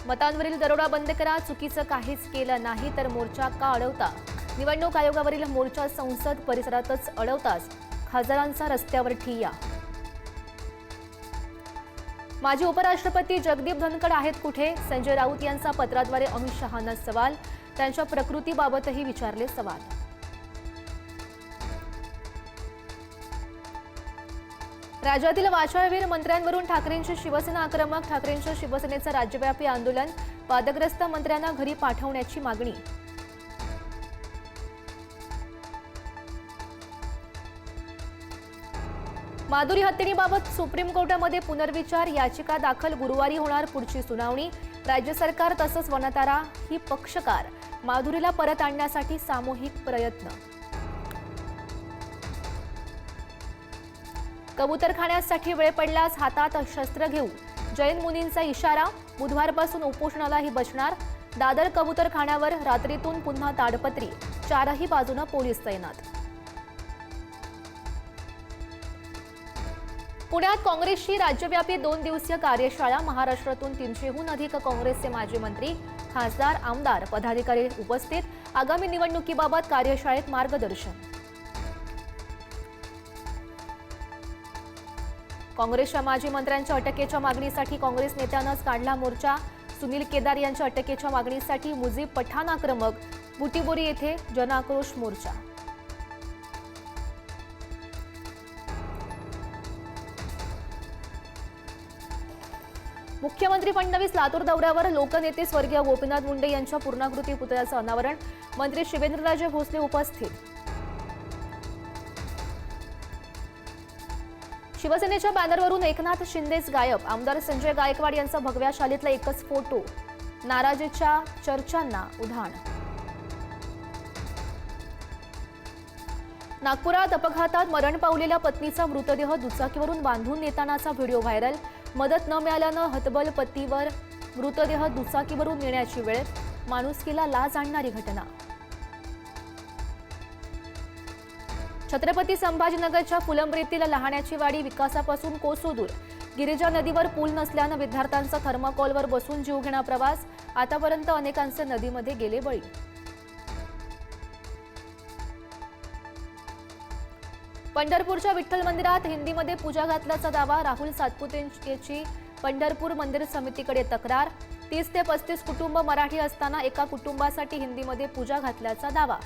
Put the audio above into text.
मतांवरील दरोडा बंद करा, चुकीचं काहीच केलं नाही तर मोर्चा का अडवता? निवडणूक आयोगावरील मोर्चा संसद परिसरातच अडवताच खासदारांचा रस्त्यावर ठिय्या। माजी उपराष्ट्रपती जगदीप धनखड आहेत कुठे? संजय राऊत यांचा पत्राद्वारे अमित शहांना सवाल। त्यांच्या प्रकृतीबाबतही विचारले सवाल। राज्यातील वाचाळवीर मंत्र्यांवरून ठाकरेंची शिवसेना आक्रमक। ठाकरेंच्या शिवसेनेचं राज्यव्यापी आंदोलन, वादग्रस्त मंत्र्यांना घरी पाठवण्याची मागणी। माधुरी हत्येबाबत सुप्रीम कोर्टामध्ये पुनर्विचार, याचिका दाखल, गुरुवारी होणार पुढची सुनावणी। राज्य सरकार तसंच वनतारा ही पक्षकार, माधुरीला परत आणण्यासाठी सामूहिक प्रयत्न। कबूतर खाण्यासाठी वेळ पडल्यास हातात शस्त्र घेऊ, जैन मुनींचा इशारा। बुधवारपासून उपोषणालाही बसणार। दादर कबूतरखान्यावर रात्रीतून पुन्हा ताडपत्री, चारही बाजूने पोलीस तैनात। पुण्यात काँग्रेसची राज्यव्यापी 2 दिवसीय कार्यशाळा। महाराष्ट्रातून 300हून अधिक काँग्रेसचे माजी मंत्री, खासदार, आमदार, पदाधिकारी उपस्थित। आगामी निवडणुकीबाबत कार्यशाळेत मार्गदर्शन। काँग्रेसच्या माजी मंत्र्यांच्या अटकेच्या मागणीसाठी काँग्रेस नेत्यांनाच काढला मोर्चा। सुनील केदार यांच्या अटकेच्या मागणीसाठी मुजीब पठाण आक्रमक। बुटीबोरी येथे जनआक्रोश मोर्चा। मुख्यमंत्री फडणवीस लातूर दौऱ्यावर। लोकनेते स्वर्गीय गोपीनाथ मुंडे यांच्या पूर्णाकृती पुतळ्याचं अनावरण। मंत्री शिवेंद्रराजे भोसले उपस्थित। शिवसेनेच्या बॅनरवरून एकनाथ शिंदेच गायब। आमदार संजय गायकवाड यांचा भगव्या शालीतला एकच फोटो, नाराजीच्या चर्चांना उधाण। नागपुरात अपघातात मरण पावलेल्या पत्नीचा मृतदेह दुचाकीवरून बांधून नेतानाचा व्हिडिओ व्हायरल। मदत न मिळाल्यानं हतबल पतीवर मृतदेह दुचाकीवरून नेण्याची वेळ, माणुसकीला लाज आणणारी घटना। छत्रपती संभाजीनगरच्या फुलंब्रीतील लहाण्याची वाडी विकासापासून कोसो दूर। गिरिजा नदीवर पूल नसल्यानं विद्यार्थ्यांचा थर्माकोलवर बसून जीवघेणा प्रवास। आतापर्यंत अनेकांचे नदीमध्ये गेले बळी। पंढरपूरच्या विठ्ठल मंदिरात हिंदीमध्ये पूजा घातल्याचा दावा। राहुल सातपुतेची पंढरपूर मंदिर समितीकडे तक्रार। 30 ते 35 कुटुंब मराठी असताना एका कुटुंबासाठी हिंदीमध्ये पूजा घातल्याचा दावा।